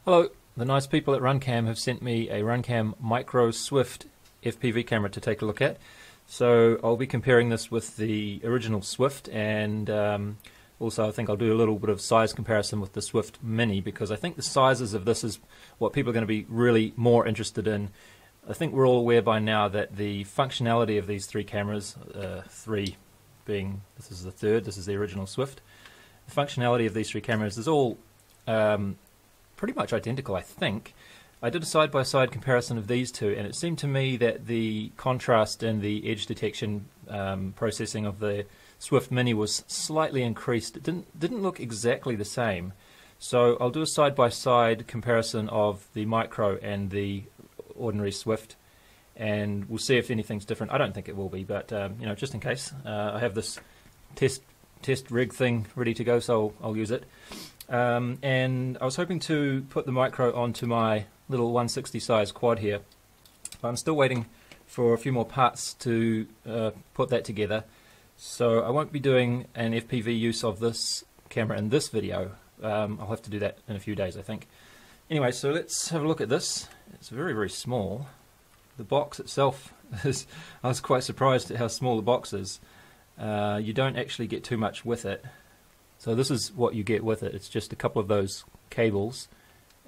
Hello, the nice people at RunCam have sent me a RunCam Micro Swift FPV camera to take a look at. So I'll be comparing this with the original Swift, and also I think I'll do a little bit of size comparison with the Swift Mini, because I think the sizes of this is what people are going to be really more interested in. I think we're all aware by now that the functionality of these three cameras, three being, this is the third, this is the original Swift, the functionality of these three cameras is all pretty much identical, I think. I did a side-by-side comparison of these two, and it seemed to me that the contrast and the edge detection processing of the Swift Mini was slightly increased. It didn't look exactly the same. So I'll do a side-by-side comparison of the Micro and the ordinary Swift, and we'll see if anything's different. I don't think it will be, but you know, just in case. I have this test rig thing ready to go, so I'll use it. And I was hoping to put the Micro onto my little 160 size quad here, but I'm still waiting for a few more parts to put that together, so I won't be doing an FPV use of this camera in this video. I'll have to do that in a few days, I think. Anyway, so let's have a look at this. It's very, very small. The box itself is, I was quite surprised at how small the box is. You don't actually get too much with it. So this is what you get with it. It's just a couple of those cables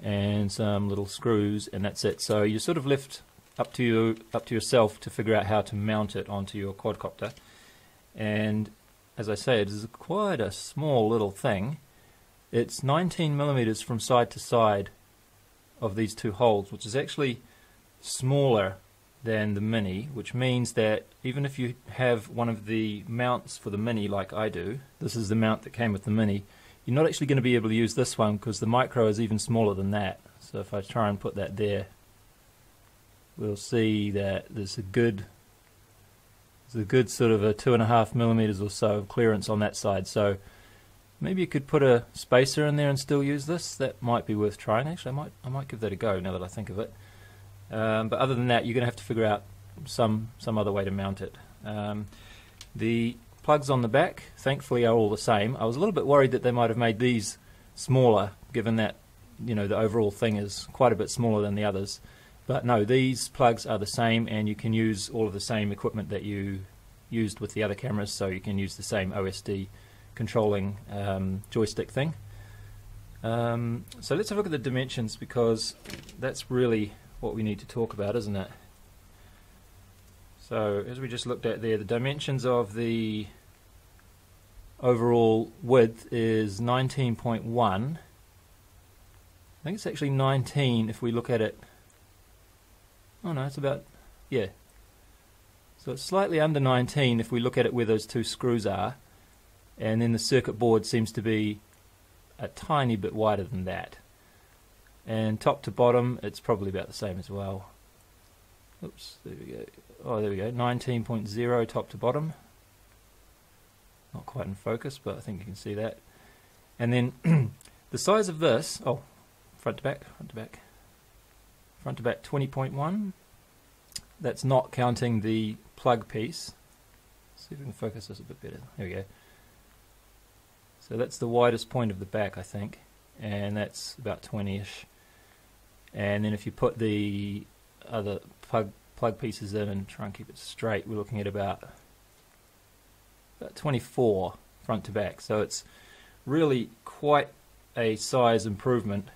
and some little screws, and that's it. So you're sort of left up to yourself to figure out how to mount it onto your quadcopter. And as I say, it is quite a small little thing. It's 19 millimeters from side to side of these two holes, which is actually smaller than the Mini, which means that even if you have one of the mounts for the Mini like I do, this is the mount that came with the Mini, you're not actually going to be able to use this one because the Micro is even smaller than that. So if I try and put that there, we'll see that there's a good sort of a 2.5 millimeters or so of clearance on that side. So maybe you could put a spacer in there and still use this. That might be worth trying. Actually, I might give that a go now that I think of it. But other than that, you're going to have to figure out some other way to mount it. The plugs on the back, thankfully, are all the same. I was a little bit worried that they might have made these smaller, given that, you know, the overall thing is quite a bit smaller than the others. But no, these plugs are the same, and you can use all of the same equipment that you used with the other cameras. So you can use the same OSD controlling joystick thing. So let's have a look at the dimensions, because that's really what we need to talk about, isn't it? So as we just looked at there, the dimensions of the overall width is 19.1. I think it's actually 19 if we look at it. Oh no, it's about, yeah. So it's slightly under 19 if we look at it where those two screws are, and then the circuit board seems to be a tiny bit wider than that. And top to bottom, it's probably about the same as well. Oops, there we go. Oh, there we go, 19.0 top to bottom. Not quite in focus, but I think you can see that. And then the size of this, oh, front to back, 20.1. That's not counting the plug piece. Let's see if we can focus this a bit better. There we go. So that's the widest point of the back, I think, and that's about 20-ish. And then if you put the other plug pieces in and try and keep it straight, we're looking at about 24 front to back. So it's really quite a size improvement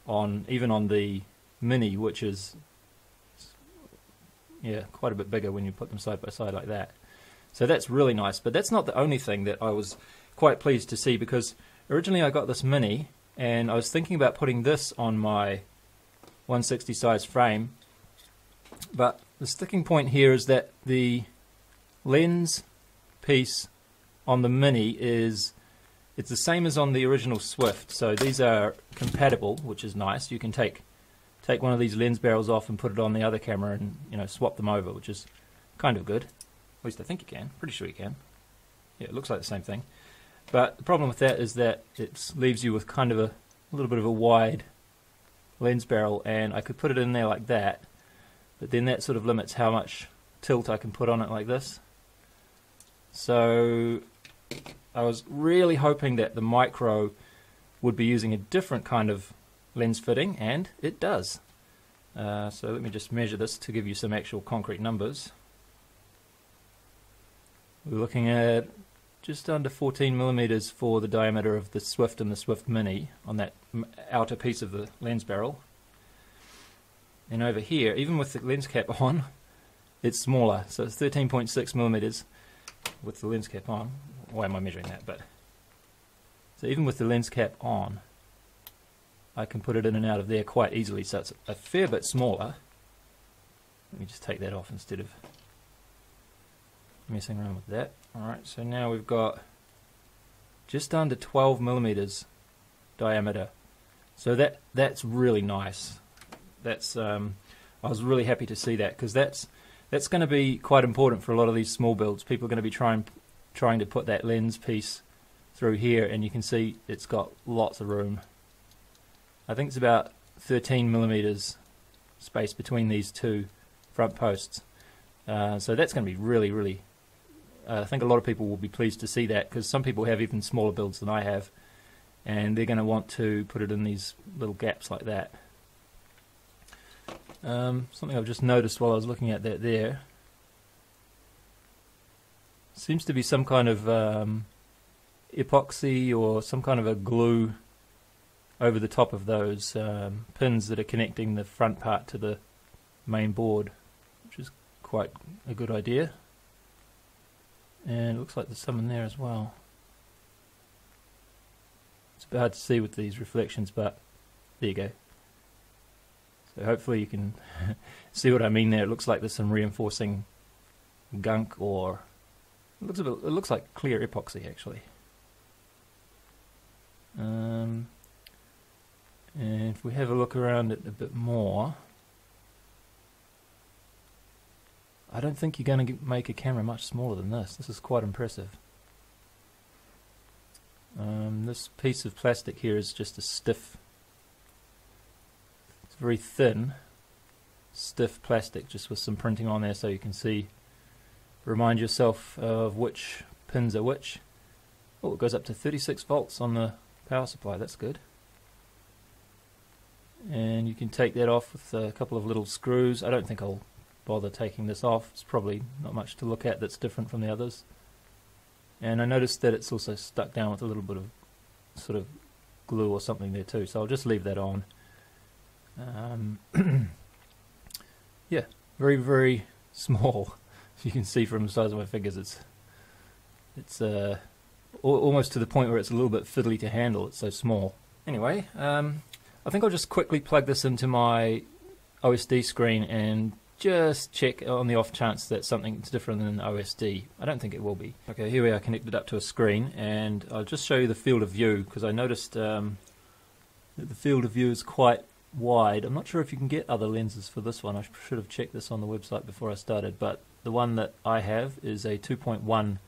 on even on the Mini, which is, yeah, quite a bit bigger when you put them side by side like that. So that's really nice, but that's not the only thing that I was quite pleased to see, because originally I got this Mini and I was thinking about putting this on my 160 size frame, but the sticking point here is that the lens piece on the Mini it's the same as on the original Swift. So these are compatible, which is nice. You can take one of these lens barrels off and put it on the other camera and, you know, swap them over, which is kind of good. At least I think you can. Pretty sure you can. Yeah, it looks like the same thing. But the problem with that is that it leaves you with kind of a little bit of a wide lens barrel, and I could put it in there like that, but then that sort of limits how much tilt I can put on it like this. So I was really hoping that the Micro would be using a different kind of lens fitting, and it does. So let me just measure this to give you some actual concrete numbers. We're looking at just under 14 millimeters for the diameter of the Swift and the Swift Mini on that outer piece of the lens barrel. And over here, even with the lens cap on, it's smaller, so it's 13.6 millimeters with the lens cap on. Why am I measuring that? But so even with the lens cap on, I can put it in and out of there quite easily, so it's a fair bit smaller. Let me just take that off instead of messing around with that. Alright, so now we've got just under 12 millimeters diameter. So that's really nice. That's I was really happy to see that, because that's going to be quite important for a lot of these small builds. People are going to be trying to put that lens piece through here, and you can see it's got lots of room. I think it's about 13 millimeters space between these two front posts. So that's going to be really, really, I think a lot of people will be pleased to see that, because some people have even smaller builds than I have, and they're going to want to put it in these little gaps like that. Something I've just noticed while I was looking at that there, seems to be some kind of epoxy or some kind of a glue over the top of those pins that are connecting the front part to the main board, which is quite a good idea. And it looks like there's some in there as well. It's a bit hard to see with these reflections, but there you go. So hopefully you can see what I mean there. It looks like there's some reinforcing gunk, or it looks like clear epoxy actually. And if we have a look around it a bit more, I don't think you're going to make a camera much smaller than this. This is quite impressive. This piece of plastic here is just a stiff, it's very thin, stiff plastic, just with some printing on there so you can see, remind yourself of which pins are which. Oh, it goes up to 36 volts on the power supply, that's good. And you can take that off with a couple of little screws. I don't think I'll bother taking this off. It's probably not much to look at that's different from the others. And I noticed that it's also stuck down with a little bit of sort of glue or something there too, so I'll just leave that on. Yeah, very, very small. You can see from the size of my fingers, it's almost to the point where it's a little bit fiddly to handle. It's so small. Anyway, I think I'll just quickly plug this into my OSD screen and just check on the off chance that something's different than OSD. I don't think it will be. Okay, here we are connected up to a screen, and I'll just show you the field of view, because I noticed that the field of view is quite wide. I'm not sure if you can get other lenses for this one. I should have checked this on the website before I started, but the one that I have is a 2.1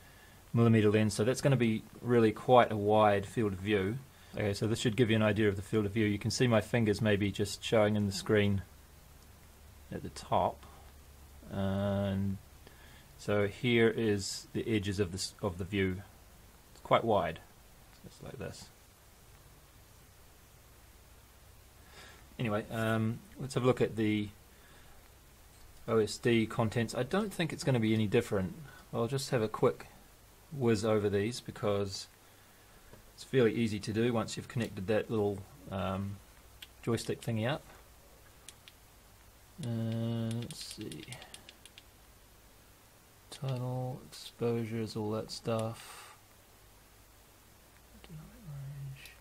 millimeter lens, so that's going to be really quite a wide field of view. Okay, so this should give you an idea of the field of view. You can see my fingers maybe just showing in the screen at the top, and so here is the edges of the view. It's quite wide, just like this. Anyway, let's have a look at the OSD contents. I don't think it's going to be any different. I'll just have a quick whiz over these, because it's fairly easy to do once you've connected that little joystick thingy up. Let's see. Tunnel, exposures, all that stuff.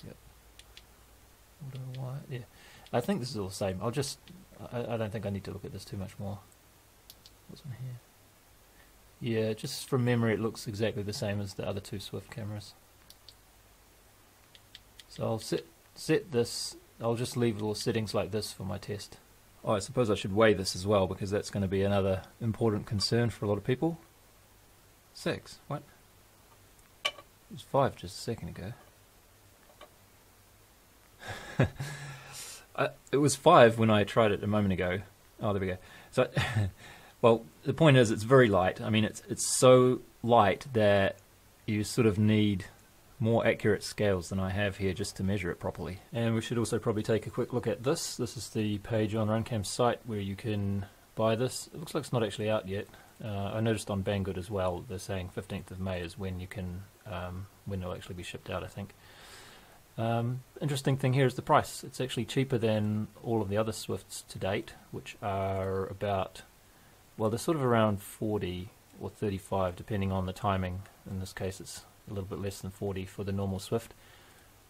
Yep. Yeah. I think this is all the same. I'll just, I don't think I need to look at this too much more. What's in here? Yeah, just from memory it looks exactly the same as the other two Swift cameras. So I'll set this, I'll just leave little settings like this for my test. Oh, I suppose I should weigh this as well, because that's going to be another important concern for a lot of people. 6, what? It was 5 just a second ago. It was 5 when I tried it a moment ago. Oh, there we go. So, well, the point is it's very light. I mean, it's so light that you sort of need more accurate scales than I have here just to measure it properly. And we should also probably take a quick look at this. This is the page on RunCam's site where you can buy this. It looks like it's not actually out yet. I noticed on Banggood as well, they're saying 15th of May is when you can, when it'll actually be shipped out, I think. Interesting thing here is the price. It's actually cheaper than all of the other Swifts to date, which are about, well, they're sort of around 40 or 35 depending on the timing. In this case it's a little bit less than 40 for the normal Swift,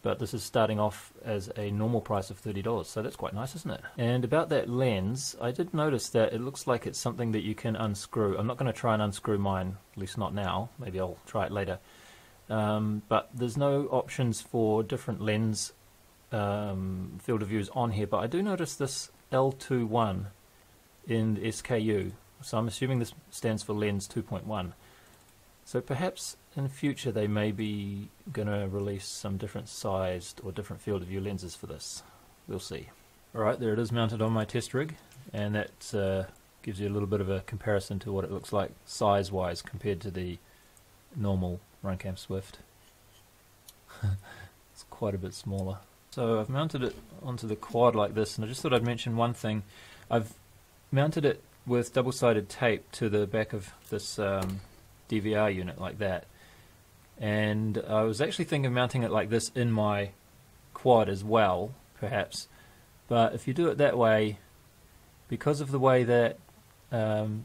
but this is starting off as a normal price of $30, so that's quite nice, isn't it? And about that lens, I did notice that it looks like it's something that you can unscrew. I'm not going to try and unscrew mine, at least not now, maybe I'll try it later. But there's no options for different lens field of views on here, but I do notice this L21 in the SKU, so I'm assuming this stands for lens 2.1. So perhaps in the future they may be going to release some different sized or different field of view lenses for this. We'll see. Alright, there it is mounted on my test rig, and that gives you a little bit of a comparison to what it looks like size wise compared to the normal RunCam Swift. It's quite a bit smaller. So I've mounted it onto the quad like this, and I just thought I'd mention one thing. I've mounted it with double-sided tape to the back of this DVR unit like that, and I was actually thinking of mounting it like this in my quad as well, perhaps, but if you do it that way, because of the way that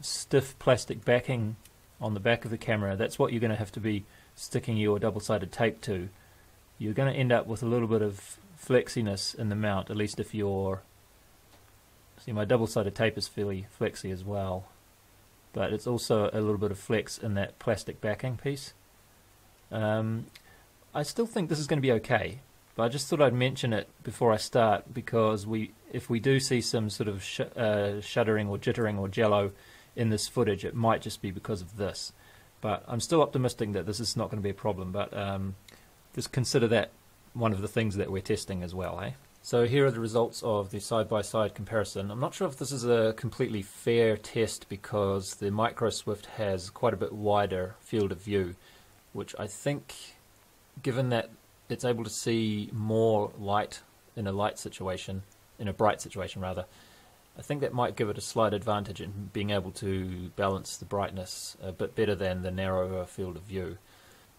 stiff plastic backing on the back of the camera, that's what you're going to have to be sticking your double-sided tape to. You're going to end up with a little bit of flexiness in the mount, at least if you're... See, my double-sided tape is fairly flexy as well, but it's also a little bit of flex in that plastic backing piece. I still think this is going to be okay, but I just thought I'd mention it before I start, because if we do see some sort of shuddering or jittering or jello in this footage, it might just be because of this. But I'm still optimistic that this is not going to be a problem, but just consider that one of the things that we're testing as well, eh? So here are the results of the side-by-side comparison. I'm not sure if this is a completely fair test because the Micro Swift has quite a bit wider field of view, which I think, given that it's able to see more light in a light situation, in a bright situation rather, I think that might give it a slight advantage in being able to balance the brightness a bit better than the narrower field of view.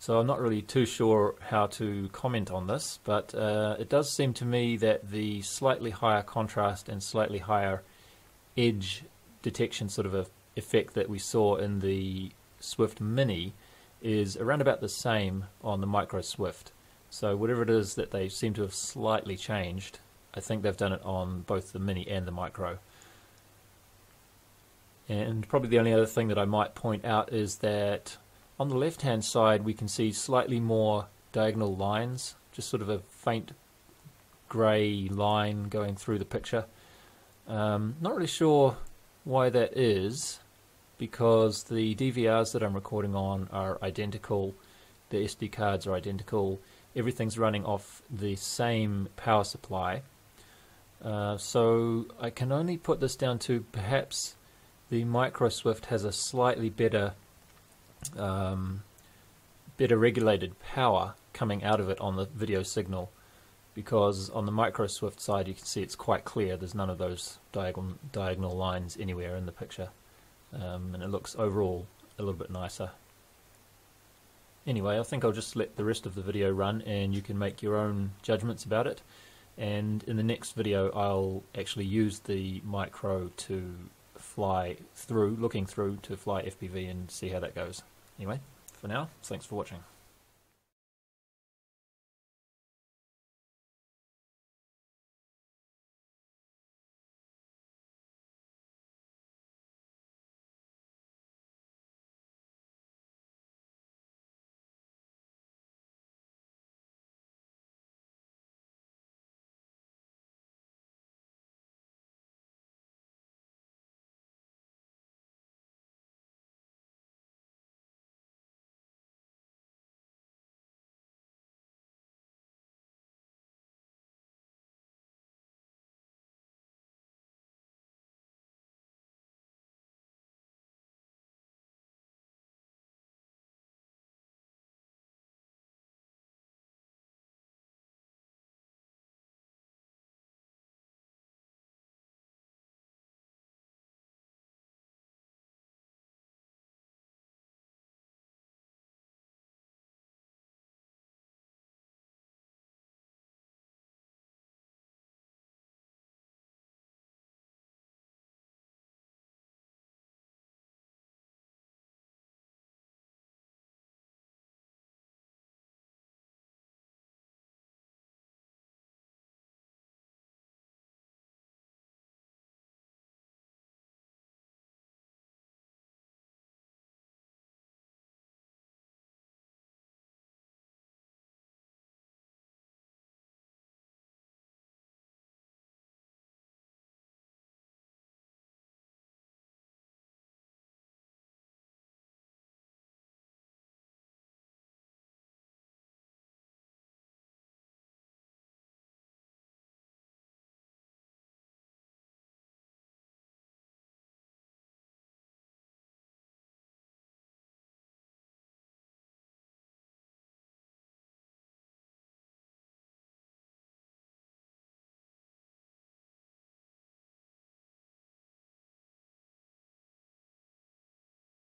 So I'm not really too sure how to comment on this, but it does seem to me that the slightly higher contrast and slightly higher edge detection sort of a effect that we saw in the Swift Mini is around about the same on the Micro Swift. So whatever it is that they seem to have slightly changed, I think they've done it on both the Mini and the Micro. And probably the only other thing that I might point out is that on the left hand side we can see slightly more diagonal lines, just sort of a faint grey line going through the picture. Not really sure why that is, because the DVRs that I'm recording on are identical, the SD cards are identical, everything's running off the same power supply. So I can only put this down to perhaps the Micro Swift has a slightly better regulated power coming out of it on the video signal, because on the Micro Swift side you can see it's quite clear, there's none of those diagonal lines anywhere in the picture, and it looks overall a little bit nicer. Anyway, I think I'll just let the rest of the video run and you can make your own judgments about it, and in the next video I'll actually use the Micro to fly through, looking through to fly FPV and see how that goes. Anyway, for now, thanks for watching.